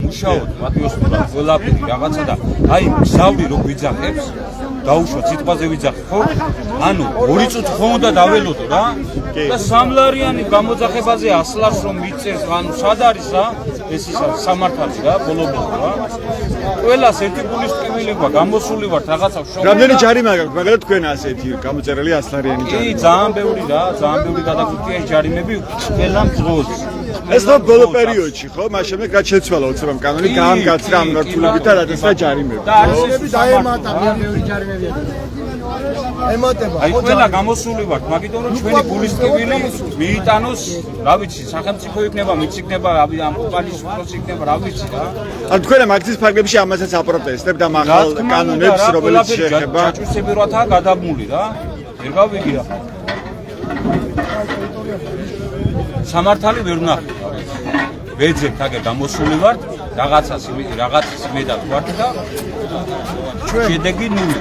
მუშაობთ პატრიოტულად ყველაფერი რაღაცა და აი მგზავრი რო გვიძახებს დაუშვა სიტყვაზე ვიძახე ხო? ანუ 2 წუთი ხომ უნდა დაველოდო რა? და სამლარიანი გამოძახებაზე 100 ლარს რომ მიწერს, ანუ სად არის რა? ეს ისა სამართალი რა, ბოლო-ბოლო რა. ყველას ერთი პულის ტკივილება გამოსული ვართ რაღაცა შოუ. რამდენი ჯარიმა გაქვთ, მაგრამ თქვენ ასეთი გამოწერილი 100 ლარიანი ჯარიმა. კი, ძალიან ბევრი რა, ძალიან ბევრი გადაგვიქცია ეს ჯარიმები ყველა მძღოლს. ეს ხო ბოლო პერიოდში ხო? მას შემდეგ რაც შეცვალა უცებამ კანონი გაამგაცრა ამ ნორმებით და რადგან ჯარიმები. და არის დაემატა მეორე ჯარიმებია. ემატება. აი ყველა გამოსული ვართ, მაგიტომ რომ ჩვენი პულის ტკივილი მიიტანოს, რა ვიცი, სახელმწიფო იქნება, მიც იქნება, ამ კომპანიის უფროსი იქნება, რა ვიცი რა. ან თქვენ მაგზის ფარგლებში ამასაც აპროტესტებ და მაღალ კანონებს რომელიც შეეხება ჯაჭვისები როათა გადაბმული რა. ვერ გავიგი რა. სამართალი ვერ ვნახავ. ვეძებთ აგერ გამოსული ვართ, რაღაცას იმედად ვართ და შედეგი ნული.